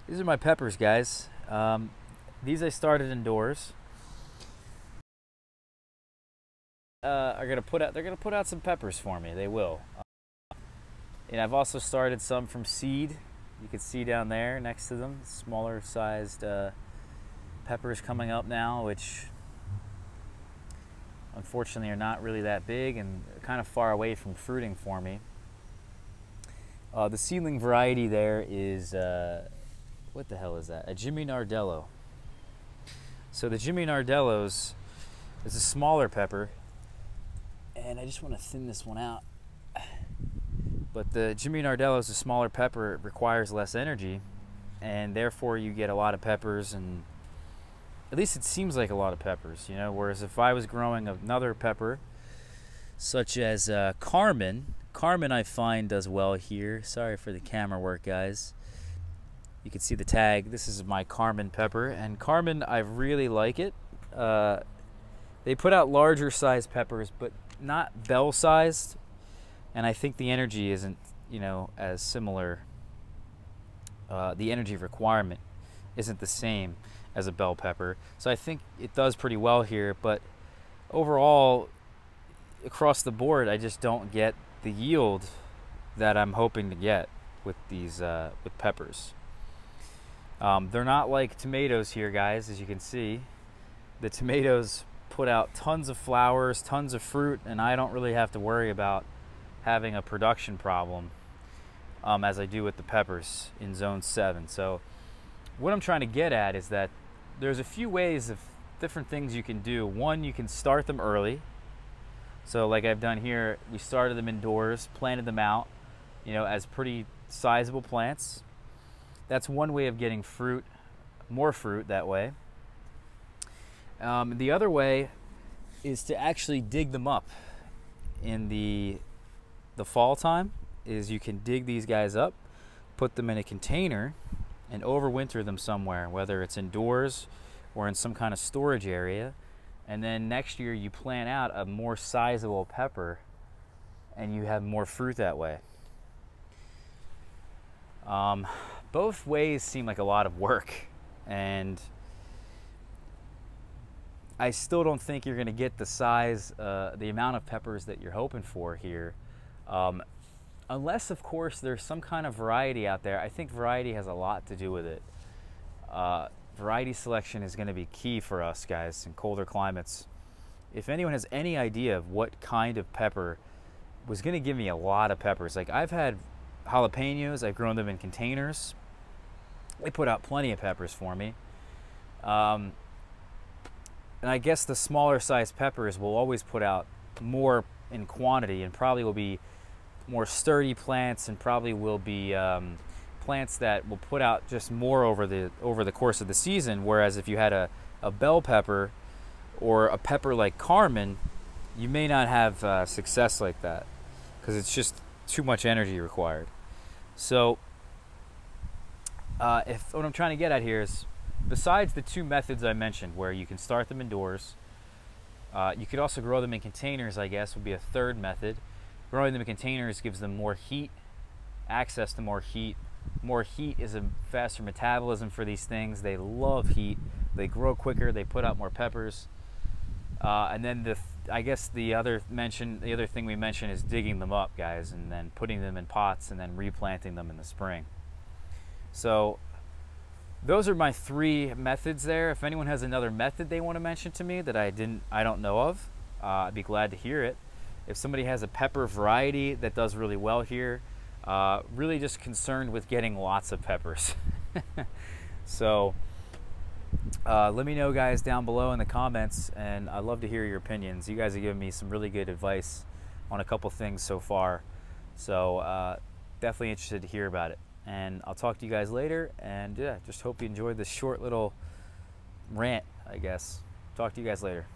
These are my peppers, guys. These I started indoors. Are gonna put out. They're gonna put out some peppers for me. They will. And I've also started some from seed. You can see down there next to them, smaller sized peppers coming up now, which unfortunately are not really that big and kind of far away from fruiting for me. The seedling variety there is, what the hell is that? A Jimmy Nardello. So the Jimmy Nardellos is a smaller pepper, and I just want to thin this one out. But the Jimmy Nardello is a smaller pepper. It requires less energy, and therefore you get a lot of peppers, and at least it seems like a lot of peppers, you know. Whereas if I was growing another pepper, such as Carmen I find does well here. Sorry for the camera work, guys. You can see the tag. This is my Carmen pepper, and Carmen, I really like it. They put out larger sized peppers, but not bell sized, and I think the energy isn't, you know, as similar. The energy requirement isn't the same as a bell pepper, so I think it does pretty well here. But overall, across the board, I just don't get the yield that I'm hoping to get with these with peppers. They're not like tomatoes here, guys. As you can see, the tomatoes put out tons of flowers, tons of fruit, and I don't really have to worry about having a production problem as I do with the peppers in zone 7. So what I'm trying to get at is that there's a few ways of different things you can do. One, you can start them early. So like I've done here, we started them indoors, planted them out, you know, as pretty sizable plants. That's one way of getting fruit, more fruit that way. The other way is to actually dig them up in the fall time. Is you can dig these guys up, put them in a container, and overwinter them somewhere, whether it's indoors or in some kind of storage area. And then next year you plant out a more sizable pepper and you have more fruit that way. Both ways seem like a lot of work, and I still don't think you're gonna get the size, the amount of peppers that you're hoping for here. Unless, of course, there's some kind of variety out there. I think variety has a lot to do with it. Variety selection is going to be key for us, guys, in colder climates. If anyone has any idea of what kind of pepper was going to give me a lot of peppers, like I've had jalapenos, I've grown them in containers. They put out plenty of peppers for me. And I guess the smaller sized peppers will always put out more in quantity, and probably will be more sturdy plants, and probably will be plants that will put out just more over the course of the season. Whereas if you had a bell pepper or a pepper like Carmen, you may not have success like that because it's just too much energy required. So if what I'm trying to get at here is, besides the two methods I mentioned, where you can start them indoors, you could also grow them in containers, I guess would be a third method. Growing them in containers gives them more heat, access to more heat. More heat is a faster metabolism for these things. They love heat. They grow quicker. They put out more peppers. And then I guess the other thing we mentioned is digging them up, guys, and then putting them in pots and then replanting them in the spring. So those are my 3 methods there. If anyone has another method they want to mention to me that I don't know of, I'd be glad to hear it. If somebody has a pepper variety that does really well here, really just concerned with getting lots of peppers. So let me know, guys, down below in the comments, and I'd love to hear your opinions. You guys have given me some really good advice on a couple things so far, so definitely interested to hear about it. And I'll talk to you guys later, and yeah, just hope you enjoyed this short little rant, I guess. Talk to you guys later.